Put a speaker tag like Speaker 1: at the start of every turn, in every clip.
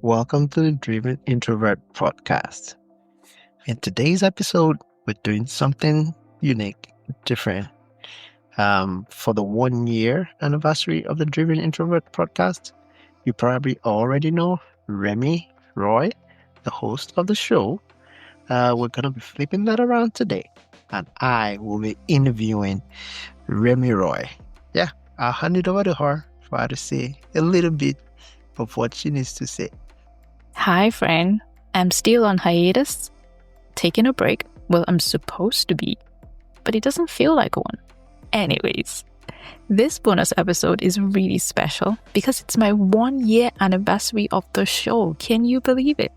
Speaker 1: Welcome to the Driven Introvert podcast. In today's episode, we're doing something unique, different. For the 1 year anniversary of the Driven Introvert podcast, you probably already know Remy Roy, the host of the show. We're going to be flipping that around today, and I will be interviewing Remy Roy. Yeah, I'll hand it over to her for her to say a little bit of what she needs to say.
Speaker 2: Hi, friend. I'm still on hiatus, taking a break. Well, I'm supposed to be, but it doesn't feel like one. Anyways, this bonus episode is really special because it's my 1 year anniversary of the show. Can you believe it?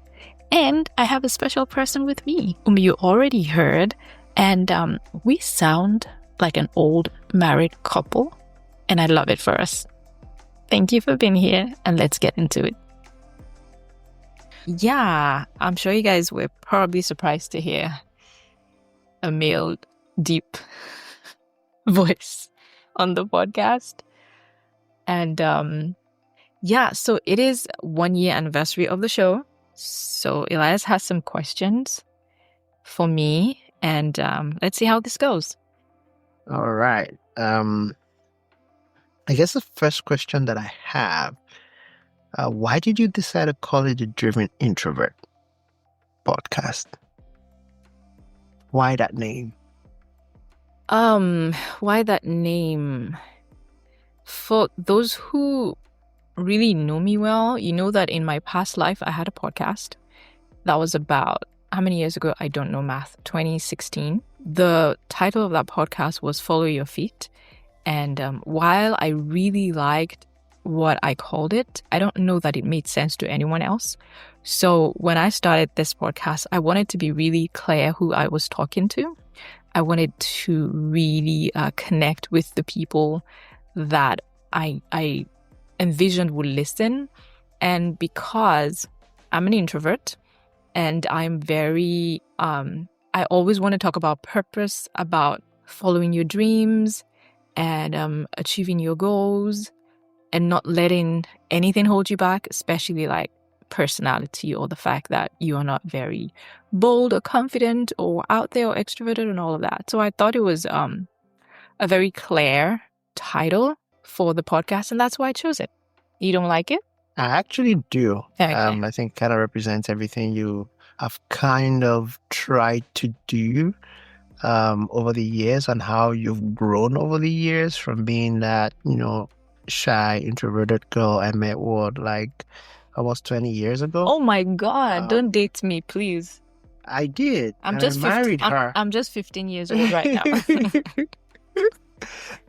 Speaker 2: And I have a special person with me whom you already heard, and we sound like an old married couple, and I love it for us. Thank you for being here, and let's get into it. Yeah, I'm sure you guys were probably surprised to hear a male deep voice on the podcast. And so it is 1 year anniversary of the show. So Elias has some questions for me, and let's see how this goes.
Speaker 1: All right. I guess the first question that I have, why did you decide to call it the Driven Introvert podcast? Why that name?
Speaker 2: Why that name? For those who really know me well, you know that in my past life, I had a podcast that was about, how many years ago? I don't know math, 2016. The title of that podcast was Follow Your Feet. And while I really liked what I called it, I don't know that it made sense to anyone else. So when I started this podcast, I wanted to be really clear who I was talking to. I wanted to really connect with the people that I envisioned would listen. And because I'm an introvert and I'm very, I always want to talk about purpose, about following your dreams and achieving your goals and not letting anything hold you back, especially like personality or the fact that you are not very bold or confident or out there or extroverted and all of that. So I thought it was a very clear title for the podcast, and that's why I chose it. You don't like it?
Speaker 1: I actually do.
Speaker 2: Okay.
Speaker 1: I think kind of represents everything you have kind of tried to do over the years and how you've grown over the years from being that, shy, introverted girl I met like almost 20 years ago.
Speaker 2: Oh my God, don't date me, please.
Speaker 1: I did.
Speaker 2: I
Speaker 1: married her.
Speaker 2: I'm just 15 years old right now.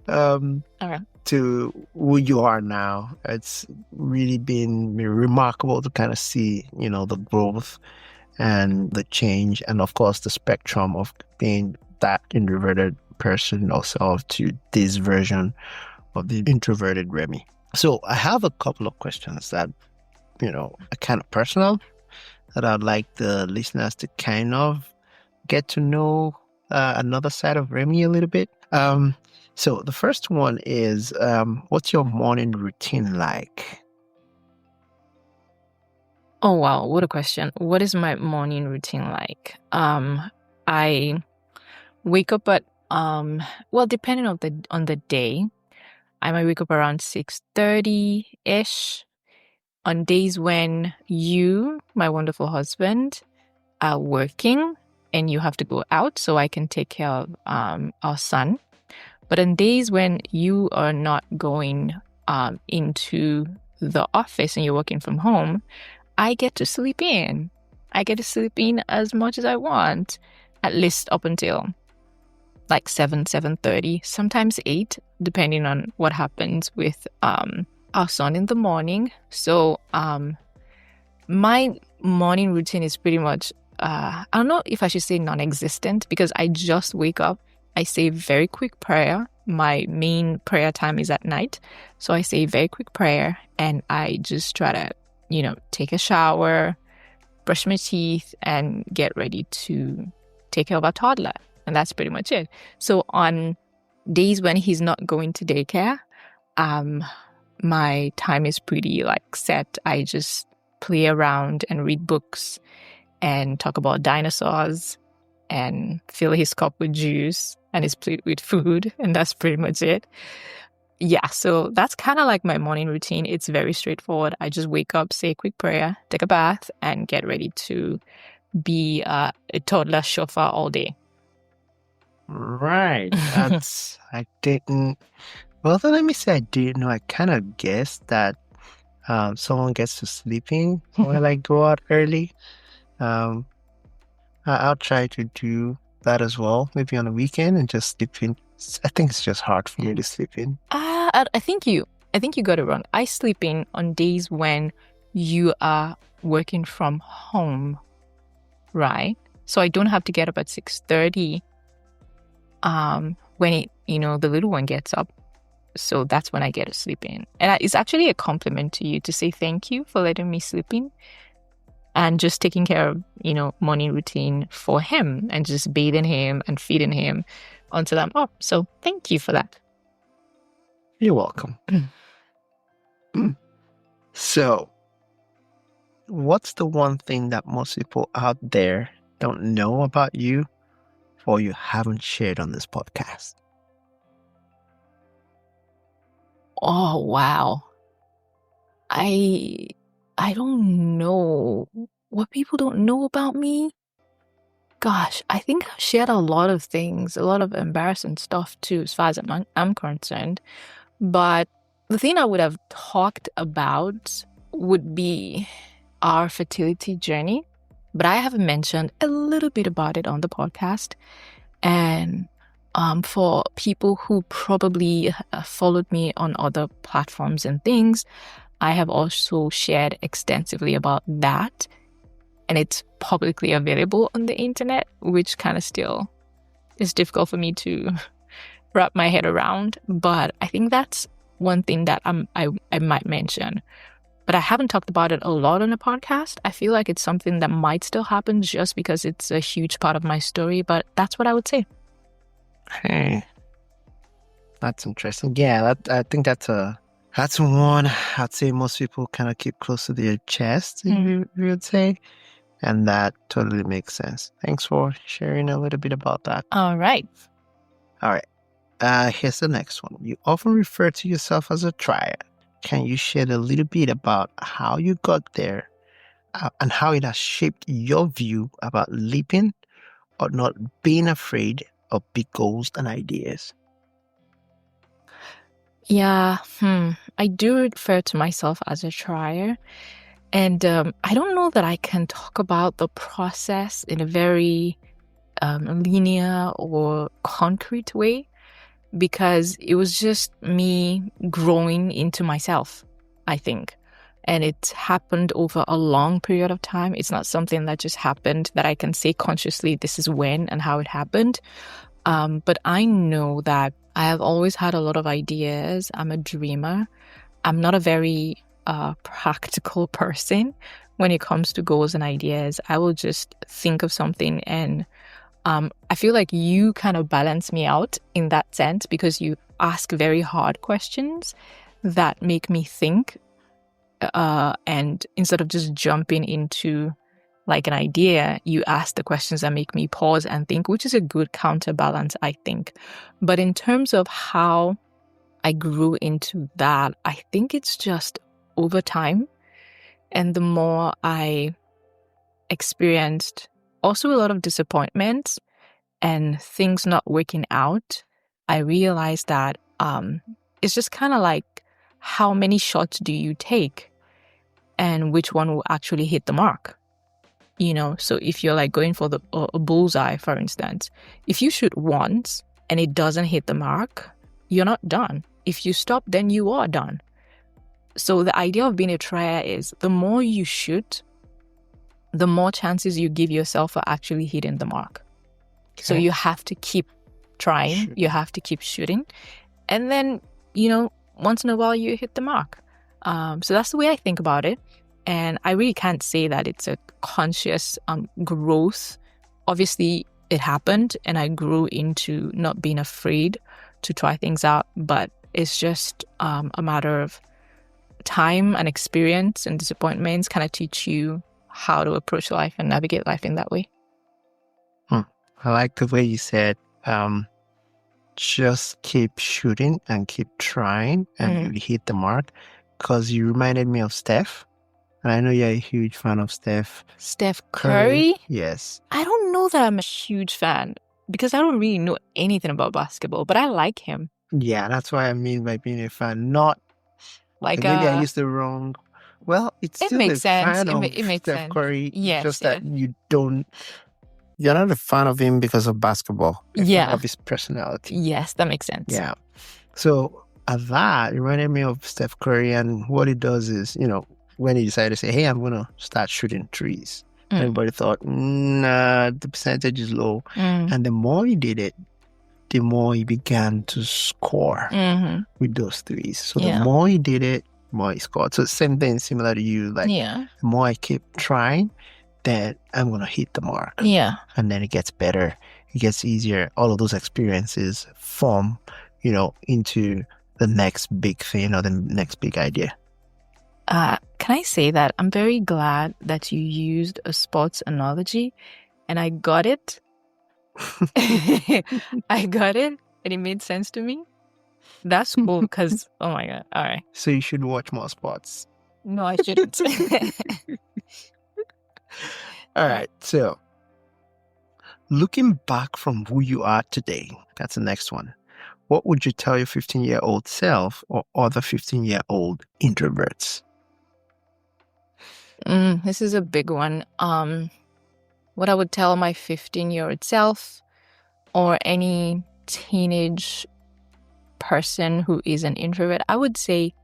Speaker 2: Okay.
Speaker 1: To who you are now. It's really been remarkable to kind of see, the growth and the change, and of course the spectrum of being that introverted person yourself to this version of the introverted Remy. So I have a couple of questions that, are kind of personal, that I'd like the listeners to kind of get to know another side of Remy a little bit. So the first one is, what's your morning routine like?
Speaker 2: Oh, wow. What a question. What is my morning routine like? I wake up at, depending on the day, I might wake up around 6:30-ish. On days when you, my wonderful husband, are working and you have to go out so I can take care of our son. But on days when you are not going into the office and you're working from home, I get to sleep in. I get to sleep in as much as I want, at least up until like 7:30, sometimes 8, depending on what happens with our son in the morning. So my morning routine is pretty much, I don't know if I should say non-existent, because I just wake up. I say very quick prayer. My main prayer time is at night. So I say very quick prayer and I just try to, take a shower, brush my teeth, and get ready to take care of our toddler. And that's pretty much it. So on days when he's not going to daycare, my time is pretty set. I just play around and read books and talk about dinosaurs and fill his cup with juice and his plate with food. And that's pretty much it. Yeah, so that's kind of like my morning routine. It's very straightforward. I just wake up, say a quick prayer, take a bath, and get ready to be a toddler chauffeur all day.
Speaker 1: Right. I didn't. Well, then let me say I didn't know. I kind of guessed that someone gets to sleeping while I go out early. Um, I'll try to do that as well, maybe on the weekend and just sleep in. I think it's just hard for me to sleep in.
Speaker 2: I think you got it wrong. I sleep in on days when you are working from home, right? So I don't have to get up at 6:30 when the little one gets up. So that's when I get to sleep in. And it's actually a compliment to you to say thank you for letting me sleep in and just taking care of, morning routine for him and just bathing him and feeding him until I'm up. So thank you for that.
Speaker 1: You're welcome. So, what's the one thing that most people out there don't know about you or you haven't shared on this podcast?
Speaker 2: Oh, wow. I don't know what people don't know about me. Gosh, I think I've shared a lot of things, a lot of embarrassing stuff too, as far as I'm concerned. But the thing I would have talked about would be our fertility journey. But I have mentioned a little bit about it on the podcast. And for people who probably followed me on other platforms and things, I have also shared extensively about that. And it's publicly available on the internet, which kind of still is difficult for me to wrap my head around. But I think that's one thing that I might mention. But I haven't talked about it a lot on the podcast. I feel like it's something that might still happen just because it's a huge part of my story. But that's what I would say.
Speaker 1: Hey, that's interesting. Yeah, I think that's one I'd say most people kind of keep close to their chest, you would say. And that totally makes sense. Thanks for sharing a little bit about that.
Speaker 2: All right.
Speaker 1: Here's the next one. You often refer to yourself as a trier. Can you share a little bit about how you got there and how it has shaped your view about leaping or not being afraid of big goals and ideas?
Speaker 2: Yeah, I do refer to myself as a trier. And I don't know that I can talk about the process in a very linear or concrete way, because it was just me growing into myself, I think. And it happened over a long period of time. It's not something that just happened that I can say consciously, this is when and how it happened. But I know that I have always had a lot of ideas. I'm a dreamer. I'm not a very practical person when it comes to goals and ideas. I will just think of something, and I feel like you kind of balance me out in that sense, because you ask very hard questions that make me think, and instead of just jumping into like an idea, you ask the questions that make me pause and think, which is a good counterbalance, I think. But in terms of how I grew into that, I think it's just over time. And the more I experienced also a lot of disappointment and things not working out, I realized that it's just kind of like, how many shots do you take and which one will actually hit the mark? So if you're like going for a bullseye, for instance, if you shoot once and it doesn't hit the mark, you're not done. If you stop, then you are done. So the idea of being a trier is the more you shoot, the more chances you give yourself for actually hitting the mark. Okay. So you have to keep trying, you have to keep shooting. And then, once in a while you hit the mark. So that's the way I think about it. And I really can't say that it's a conscious growth. Obviously, it happened and I grew into not being afraid to try things out. But it's just a matter of time and experience and disappointments kind of teach you how to approach life and navigate life in that way.
Speaker 1: I like the way you said, just keep shooting and keep trying and you hit the mark, because you reminded me of Steph. And I know you're a huge fan of Steph.
Speaker 2: Steph Curry?
Speaker 1: Yes.
Speaker 2: I don't know that I'm a huge fan because I don't really know anything about basketball, but I like him.
Speaker 1: Yeah, that's what I mean by being a fan. Not
Speaker 2: like
Speaker 1: maybe I used the wrong. Well, it's still
Speaker 2: makes
Speaker 1: a
Speaker 2: sense.
Speaker 1: fan of
Speaker 2: It makes
Speaker 1: Steph
Speaker 2: sense.
Speaker 1: Curry.
Speaker 2: Yes,
Speaker 1: just that you're not a fan of him because of basketball. You're a fan of his personality.
Speaker 2: Yes, that makes sense.
Speaker 1: Yeah. So that reminded me of Steph Curry, and what he does is, when he decided to say, hey, I'm going to start shooting threes, everybody thought, nah, the percentage is low. And the more he did it, the more he began to score with those threes. So the more he did it, the more he scored. So same thing, similar to you. Like, the more I keep trying, then I'm going to hit the mark.
Speaker 2: Yeah.
Speaker 1: And then it gets better. It gets easier. All of those experiences form, into the next big thing or the next big idea.
Speaker 2: Can I say that I'm very glad that you used a sports analogy and I got it. I got it and it made sense to me. That's cool because, oh my God. All right.
Speaker 1: So you should watch more sports.
Speaker 2: No, I shouldn't.
Speaker 1: All right. So looking back from who you are today, that's the next one. What would you tell your 15-year-old self or other 15-year-old introverts?
Speaker 2: This is a big one. What I would tell my 15-year-old self or any teenage person who is an introvert, I would say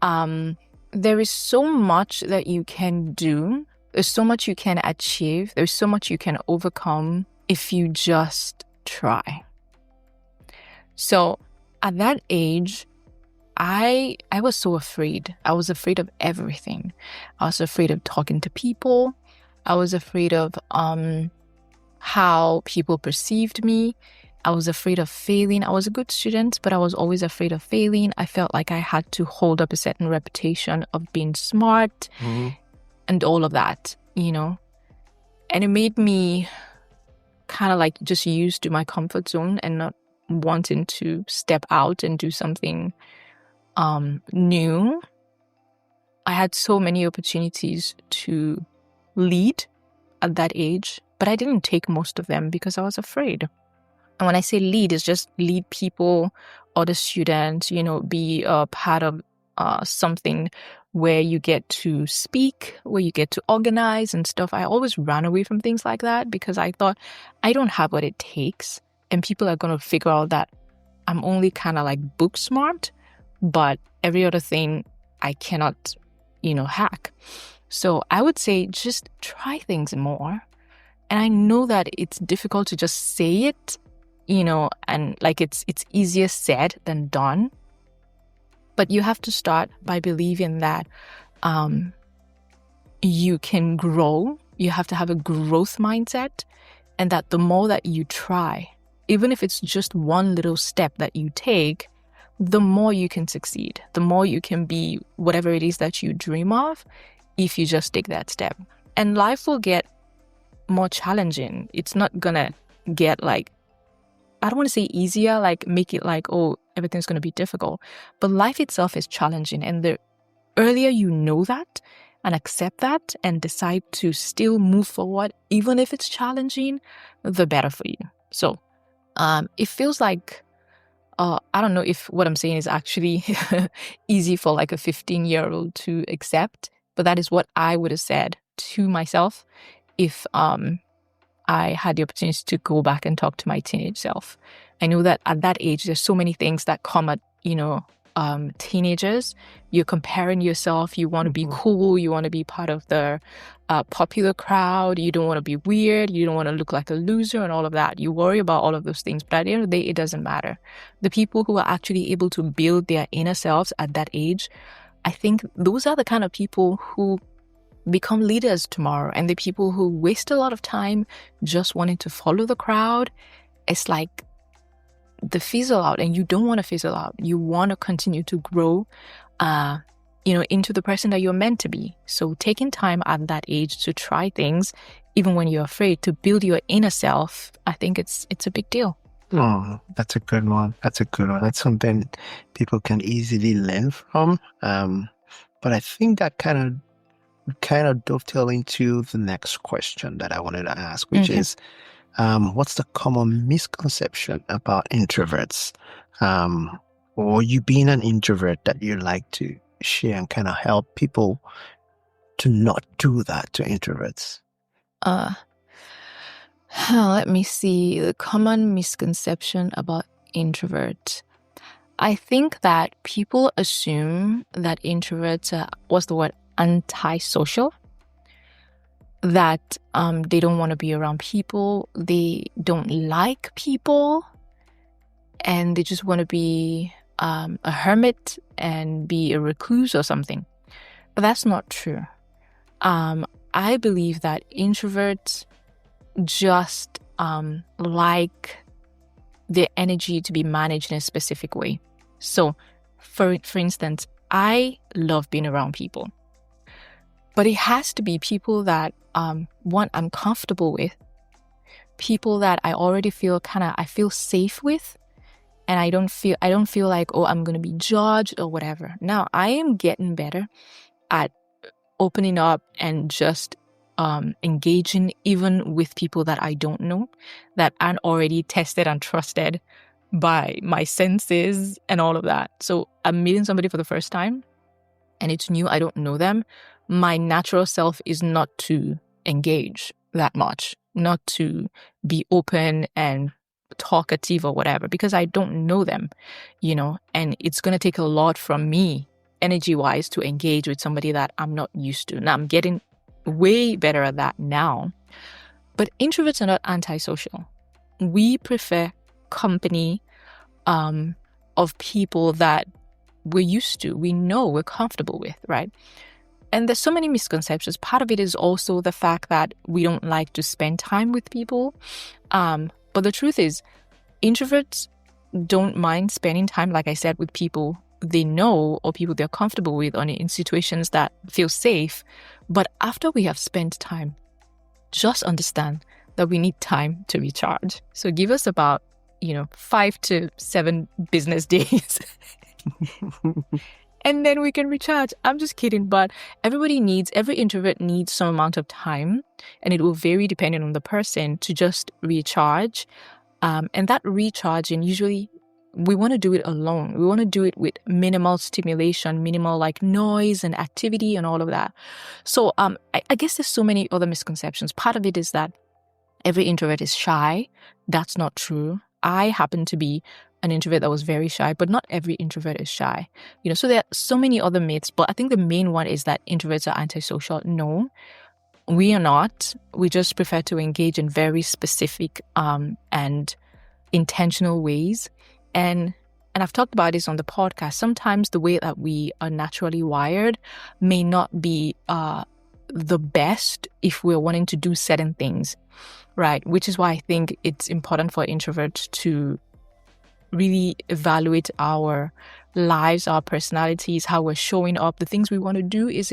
Speaker 2: there is so much that you can do. There's so much you can achieve. There's so much you can overcome if you just try. So at that age, I was so afraid. I was afraid of everything. I was afraid of talking to people. I was afraid of how people perceived me. I was afraid of failing. I was a good student, but I was always afraid of failing. I felt like I had to hold up a certain reputation of being smart and all of that, And it made me kind of like just used to my comfort zone and not wanting to step out and do something new. I had so many opportunities to lead at that age, but I didn't take most of them because I was afraid. And when I say lead, it's just lead people, other students, be a part of something where you get to speak, where you get to organize and stuff. I always ran away from things like that because I thought I don't have what it takes. And people are going to figure out that I'm only kind of like book smart, but every other thing I cannot, hack. So I would say just try things more. And I know that it's difficult to just say it, and like it's easier said than done. But you have to start by believing that you can grow. You have to have a growth mindset, and that the more that you try, even if it's just one little step that you take, the more you can succeed, the more you can be whatever it is that you dream of if you just take that step. And life will get more challenging. It's not gonna get like, I don't want to say easier, like make it like, oh, everything's going to be difficult. But life itself is challenging. And the earlier you know that and accept that and decide to still move forward, even if it's challenging, the better for you. So it feels like, I don't know if what I'm saying is actually easy for like a 15-year-old to accept, but that is what I would have said to myself if I had the opportunity to go back and talk to my teenage self. I know that at that age, there's so many things that come at, teenagers. You're comparing yourself. You want to be cool. You want to be part of the popular crowd. You don't want to be weird. You don't want to look like a loser and all of that. You worry about all of those things. But at the end of the day, it doesn't matter. The people who are actually able to build their inner selves at that age, I think those are the kind of people who become leaders tomorrow. And the people who waste a lot of time just wanting to follow the crowd, it's like the fizzle out, and you don't want to fizzle out. You want to continue to grow. into the person that you're meant to be. So taking time at that age to try things, even when you're afraid, to build your inner self, I think it's a big deal.
Speaker 1: Oh, that's a good one. That's a good one. That's something people can easily learn from. But I think that kind of dovetail into the next question that I wanted to ask, which is, what's the common misconception about introverts? Or you being an introvert that you like to share and kind of help people to not do that to introverts?
Speaker 2: Let me see. The common misconception about introverts. I think that people assume that introverts are, what's the word, antisocial. That they don't want to be around people. They don't like people. And they just want to be a hermit and be a recluse or something. But that's not true. I believe that introverts just like their energy to be managed in a specific way. So, for instance, I love being around people. But it has to be people that, one, I'm comfortable with, people that I already feel I feel safe with, and I don't feel like, oh, I'm going to be judged or whatever. Now, I am getting better at opening up and just engaging even with people that I don't know, that aren't already tested and trusted by my senses and all of that. So I'm meeting somebody for the first time and it's new, I don't know them. My natural self is not to engage that much, not to be open and talkative or whatever, because I don't know them, and it's going to take a lot from me energy-wise to engage with somebody that I'm not used to. Now, I'm getting way better at that now. But introverts are not antisocial. We prefer company of people that we're used to, we know, we're comfortable with, right? And there's so many misconceptions. Part of it is also the fact that we don't like to spend time with people. But the truth is, introverts don't mind spending time, like I said, with people they know or people they're comfortable with, or in situations that feel safe. But after we have spent time, just understand that we need time to recharge. So give us about 5 to 7 business days and then we can recharge. I'm just kidding, but every introvert needs some amount of time, and it will vary depending on the person to just recharge. And that recharging, usually we want to do it alone. We want to do it with minimal stimulation, minimal like noise and activity and all of that. So I guess there's so many other misconceptions. Part of it is that every introvert is shy. That's not true. I happen to be an introvert that was very shy, but not every introvert is shy. So there are so many other myths, but I think the main one is that introverts are antisocial. No, we are not. We just prefer to engage in very specific and intentional ways. And I've talked about this on the podcast. Sometimes the way that we are naturally wired may not be the best if we're wanting to do certain things, right? Which is why I think it's important for introverts to really evaluate our lives, our personalities, how we're showing up, the things we want to do. Is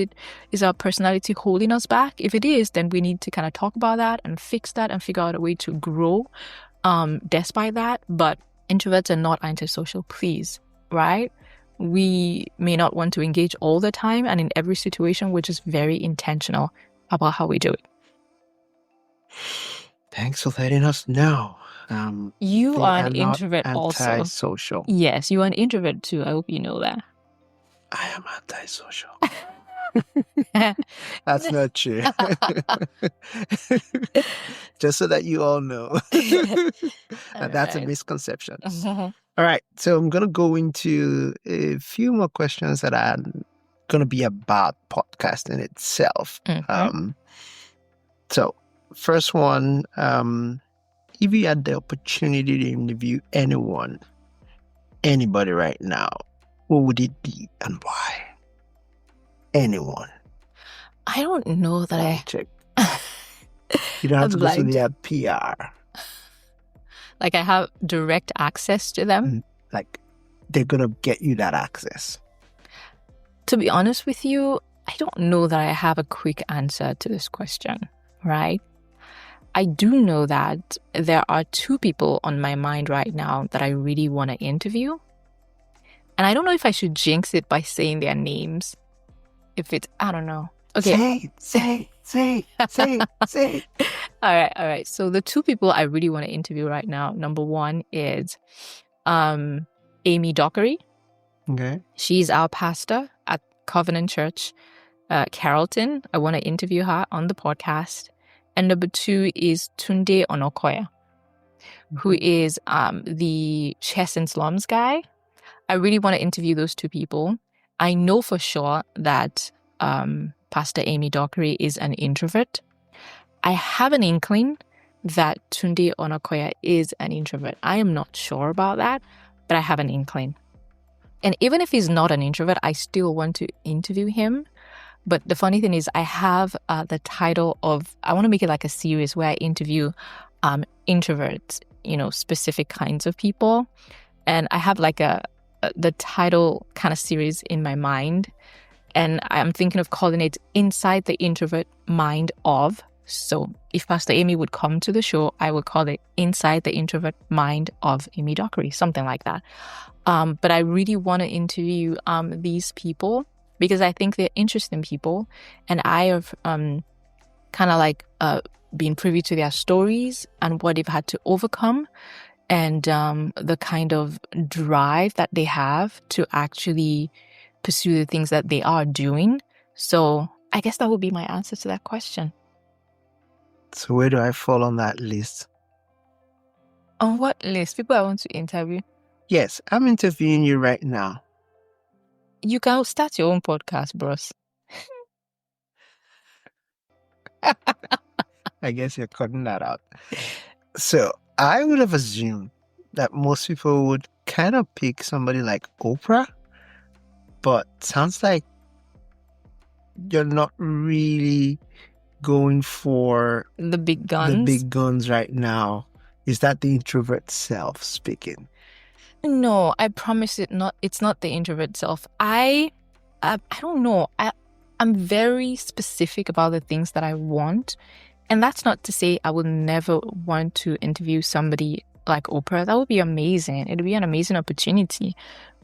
Speaker 2: our personality holding us back? If it is, then we need to kind of talk about that and fix that and figure out a way to grow despite that. But introverts are not antisocial, please, right? We may not want to engage all the time and in every situation. We're just very intentional about how we do it.
Speaker 1: Thanks for letting us know.
Speaker 2: You are an introvert also.
Speaker 1: Antisocial.
Speaker 2: Yes, you are an introvert too. I hope you know that.
Speaker 1: I am antisocial. That's not true. Just so that you all know. That's a misconception. All right. So I'm going to go into a few more questions that are going to be about podcasting itself. So first one, if you had the opportunity to interview anybody right now, who would it be and why? Anyone.
Speaker 2: I don't know that
Speaker 1: check. You don't have to go to their PR.
Speaker 2: Like I have direct access to them?
Speaker 1: Like they're going to get you that access.
Speaker 2: To be honest with you, I don't know that I have a quick answer to this question, right? I do know that there are two people on my mind right now that I really want to interview. And I don't know if I should jinx it by saying their names. I don't know. Okay.
Speaker 1: Say.
Speaker 2: All right. So the two people I really want to interview right now, number one is Amy Dockery.
Speaker 1: Okay.
Speaker 2: She's our pastor at Covenant Church, Carrollton. I want to interview her on the podcast. And number two is Tunde Onokoya, who is the Chess and Slums guy. I really want to interview those two people. I know for sure that Pastor Amy Dockery is an introvert. I have an inkling that Tunde Onokoya is an introvert. I am not sure about that, but I have an inkling. And even if he's not an introvert, I still want to interview him. But the funny thing is I have the title of, I want to make it like a series where I interview introverts, specific kinds of people. And I have like the title kind of series in my mind. And I'm thinking of calling it Inside the Introvert Mind of. So if Pastor Amy would come to the show, I would call it Inside the Introvert Mind of Amy Dockery, something like that. But I really want to interview these people because I think they're interesting people. And I have kind of like been privy to their stories and what they've had to overcome and the kind of drive that they have to actually pursue the things that they are doing. So I guess that would be my answer to that question.
Speaker 1: So where do I fall on that list?
Speaker 2: On what list? People I want to interview?
Speaker 1: Yes, I'm interviewing you right now.
Speaker 2: You can start your own podcast, bros.
Speaker 1: I guess you're cutting that out. So I would have assumed that most people would kind of pick somebody like Oprah, but sounds like you're not really going for
Speaker 2: the big guns
Speaker 1: right now. Is that the introvert self speaking?
Speaker 2: No, I promise it's not the introvert self. I don't know. I'm very specific about the things that I want. And that's not to say I would never want to interview somebody like Oprah. That would be amazing. It would be an amazing opportunity.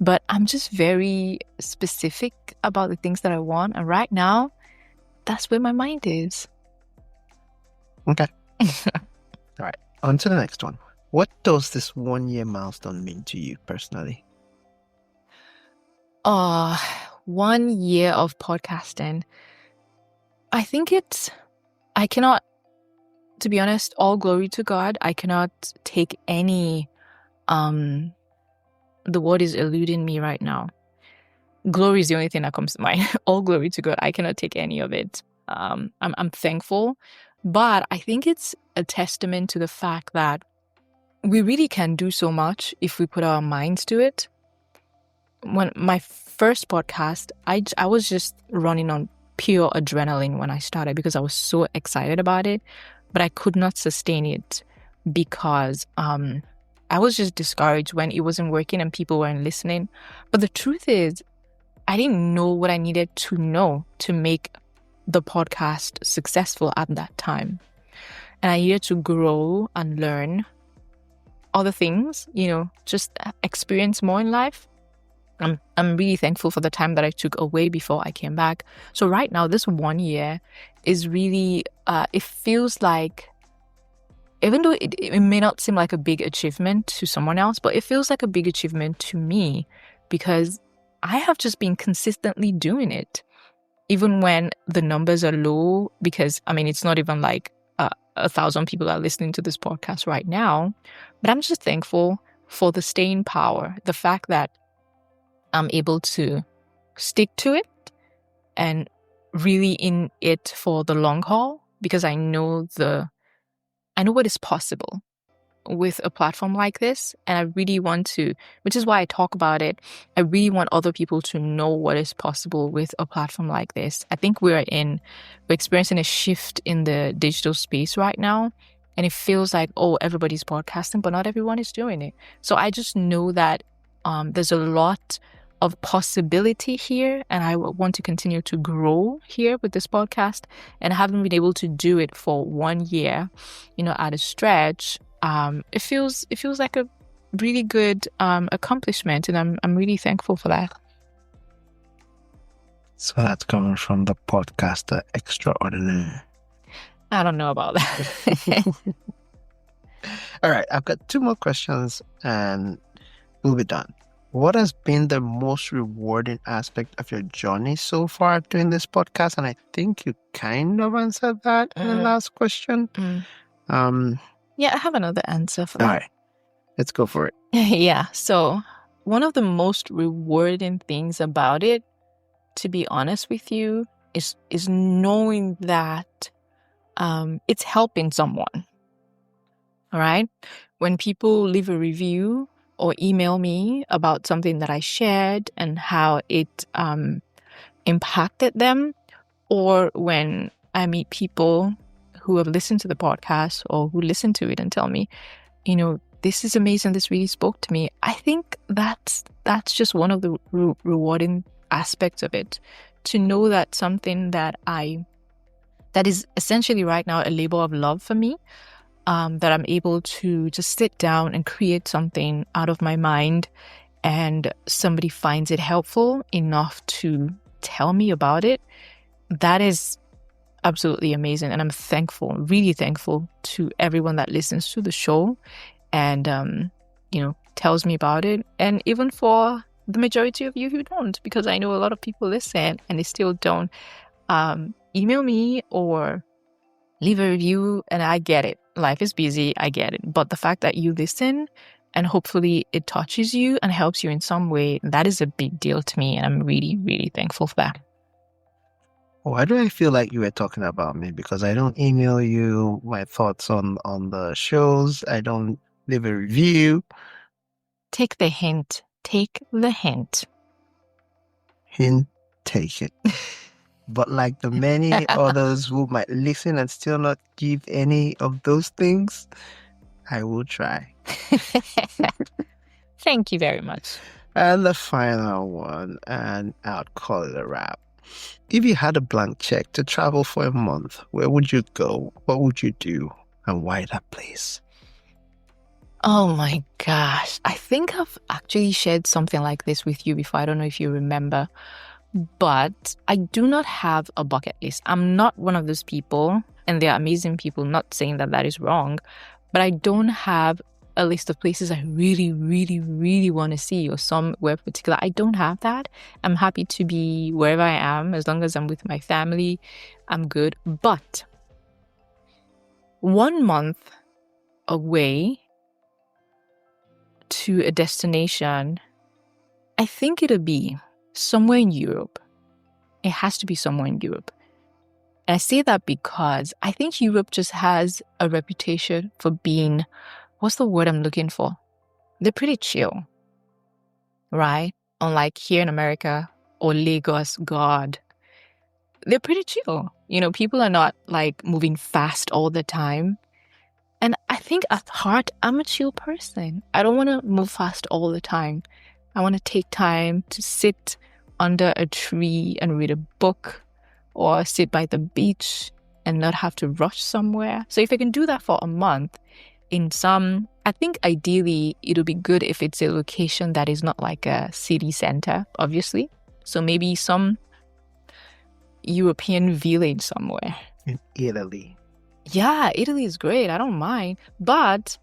Speaker 2: But I'm just very specific about the things that I want. And right now, that's where my mind is.
Speaker 1: Okay. All right. On to the next one. What does this 1 year milestone mean to you personally?
Speaker 2: 1 year of podcasting. I think I cannot, to be honest, all glory to God. I cannot take any, the word is eluding me right now. Glory is the only thing that comes to mind. All glory to God. I cannot take any of it. I'm thankful, but I think it's a testament to the fact that we really can do so much if we put our minds to it. When my first podcast, I was just running on pure adrenaline when I started because I was so excited about it, but I could not sustain it because I was just discouraged when it wasn't working and people weren't listening. But the truth is, I didn't know what I needed to know to make the podcast successful at that time. And I needed to grow and learn other things, just experience more in life. I'm really thankful for the time that I took away before I came back. So right now, this 1 year is really, it feels like, even though it may not seem like a big achievement to someone else, but it feels like a big achievement to me because I have just been consistently doing it. Even when the numbers are low, because, it's not even like 1,000 people are listening to this podcast right now, but I'm just thankful for the staying power, the fact that I'm able to stick to it and really in it for the long haul, because I know what is possible with a platform like this. And I really want to, which is why I talk about it, I really want other people to know what is possible with a platform like this. I think we're experiencing a shift in the digital space right now. And it feels like, everybody's podcasting, but not everyone is doing it. So I just know that there's a lot of possibility here, and I want to continue to grow here with this podcast, and I haven't been able to do it for 1 year, at a stretch. It feels like a really good accomplishment, and I'm really thankful for that.
Speaker 1: So that's coming from the podcaster extraordinaire.
Speaker 2: I don't know about that.
Speaker 1: All right, I've got 2 more questions and we'll be done. What has been the most rewarding aspect of your journey so far doing this podcast? And I think you kind of answered that in the last question.
Speaker 2: Yeah, I have another answer for that.
Speaker 1: All right, let's go for it.
Speaker 2: Yeah, so one of the most rewarding things about it, to be honest with you, is knowing that it's helping someone. All right? When people leave a review or email me about something that I shared and how it impacted them, or when I meet people who have listened to the podcast or who listen to it and tell me, this is amazing, this really spoke to me. I think that's just one of the rewarding aspects of it, to know that something that is essentially right now a labor of love for me, that I'm able to just sit down and create something out of my mind, and somebody finds it helpful enough to tell me about it. That is absolutely amazing. And I'm thankful, really thankful to everyone that listens to the show and, tells me about it. And even for the majority of you who don't, because I know a lot of people listen and they still don't email me or leave a review, and I get it. Life is busy, I get it. But the fact that you listen and hopefully it touches you and helps you in some way, that is a big deal to me, and I'm really, really thankful for that.
Speaker 1: Why do I feel like you were talking about me? Because I don't email you my thoughts on the shows. I don't leave a review.
Speaker 2: Take the hint. Take the hint.
Speaker 1: Hint taken. But like the many others who might listen and still not give any of those things, I will try.
Speaker 2: Thank you very much.
Speaker 1: And the final one, and I'll call it a wrap. If you had a blank check to travel for a month, where would you go? What would you do? And why that place?
Speaker 2: Oh my gosh. I think I've actually shared something like this with you before. I don't know if you remember. But I do not have a bucket list. I'm not one of those people, and they're amazing people, not saying that that is wrong, but I don't have a list of places I really, really, really want to see, or somewhere particular. I don't have that. I'm happy to be wherever I am. As long as I'm with my family, I'm good. But 1 month away to a destination, I think it'll be somewhere in Europe. It has to be somewhere in Europe. And I say that because I think Europe just has a reputation for being, what's the word I'm looking for? They're pretty chill, right? Unlike here in America or Lagos, God, they're pretty chill. People are not like moving fast all the time. And I think at heart, I'm a chill person. I don't want to move fast all the time. I want to take time to sit under a tree and read a book, or sit by the beach and not have to rush somewhere. So if I can do that for a month I think ideally it'll be good if it's a location that is not like a city center, obviously. So maybe some European village somewhere.
Speaker 1: In Italy.
Speaker 2: Yeah, Italy is great. I don't mind. But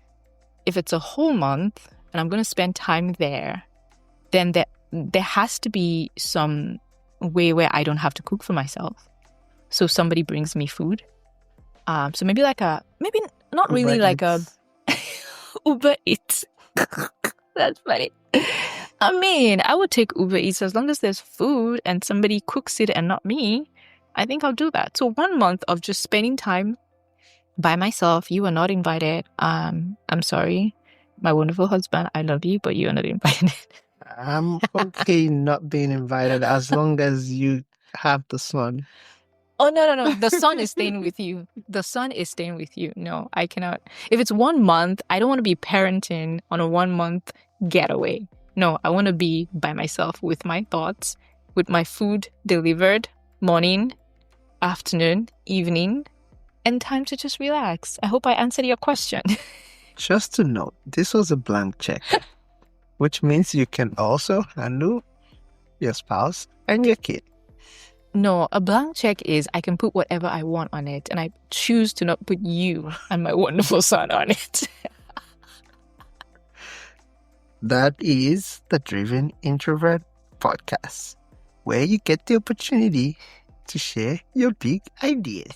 Speaker 2: if it's a whole month and I'm going to spend time there, then there has to be some way where I don't have to cook for myself. So somebody brings me food. So maybe maybe not really
Speaker 1: Uber
Speaker 2: like
Speaker 1: Eats.
Speaker 2: a Uber Eats. That's funny. I mean, I would take Uber Eats as long as there's food and somebody cooks it and not me. I think I'll do that. So 1 month of just spending time by myself. You are not invited. I'm sorry. My wonderful husband, I love you, but you are not invited.
Speaker 1: I'm okay not being invited as long as you have the sun.
Speaker 2: Oh, no. The sun is staying with you. The sun is staying with you. No, I cannot. If it's 1 month, I don't want to be parenting on a 1 month getaway. No, I want to be by myself with my thoughts, with my food delivered, morning, afternoon, evening, and time to just relax. I hope I answered your question.
Speaker 1: Just to note, this was a blank check, which means you can also handle your spouse and your kid.
Speaker 2: No, a blank check is I can put whatever I want on it, and I choose to not put you and my wonderful son on it.
Speaker 1: That is the Driven Introvert podcast, where you get the opportunity to share your big ideas.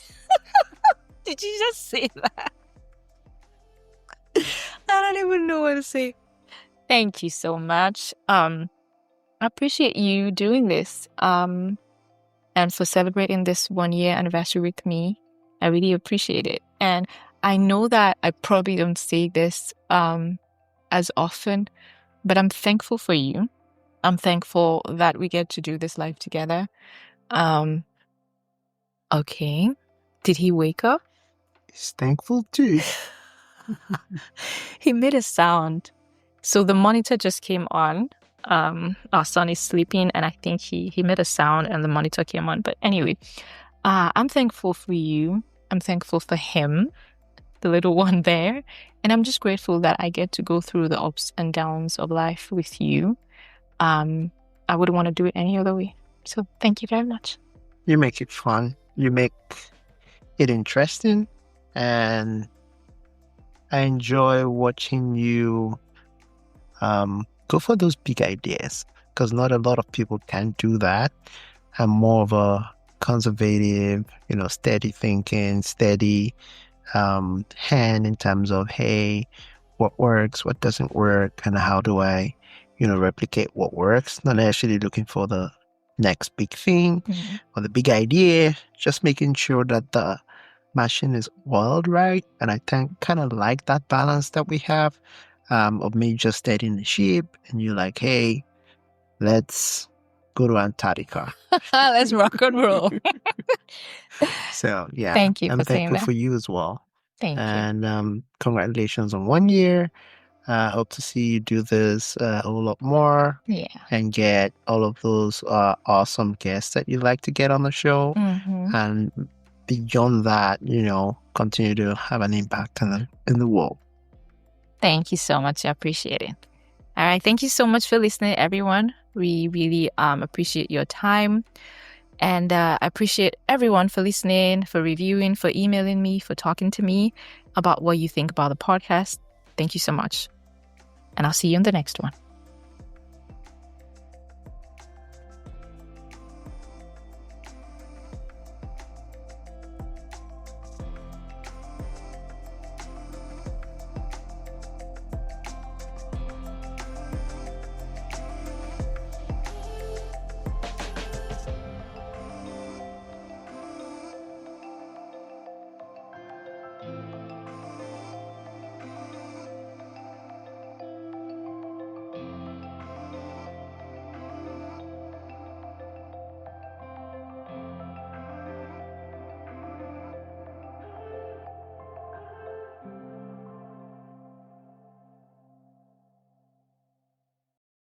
Speaker 2: Did you just say that? I don't even know what to say. Thank you so much. I appreciate you doing this. And for celebrating this 1 year anniversary with me. I really appreciate it. And I know that I probably don't say this as often, but I'm thankful for you. I'm thankful that we get to do this life together. Okay. Did he wake up?
Speaker 1: He's thankful too.
Speaker 2: He made a sound. So the monitor just came on. Our son is sleeping, and I think he made a sound and the monitor came on. But anyway, I'm thankful for you. I'm thankful for him, the little one there. And I'm just grateful that I get to go through the ups and downs of life with you. I wouldn't want to do it any other way. So thank you very much.
Speaker 1: You make it fun. You make it interesting. And I enjoy watching you go for those big ideas, because not a lot of people can do that. I'm more of a conservative, steady thinking, steady hand in terms of, hey, what works, what doesn't work, and how do I, replicate what works. Not necessarily looking for the next big thing or the big idea, just making sure that the machine is oiled right. And I kind of like that balance that we have. Of me just steadying the ship, and you're like, hey, let's go to Antarctica.
Speaker 2: Let's rock and roll.
Speaker 1: So, yeah.
Speaker 2: Thank you
Speaker 1: I'm
Speaker 2: for saying
Speaker 1: thankful
Speaker 2: that.
Speaker 1: for you as well.
Speaker 2: Thank you.
Speaker 1: And congratulations on 1 year. Hope to see you do this a whole lot more.
Speaker 2: Yeah.
Speaker 1: And get all of those awesome guests that you like to get on the show. And beyond that, continue to have an impact in the world.
Speaker 2: Thank you so much. I appreciate it. All right. Thank you so much for listening, everyone. We really appreciate your time. And I appreciate everyone for listening, for reviewing, for emailing me, for talking to me about what you think about the podcast. Thank you so much. And I'll see you in the next one.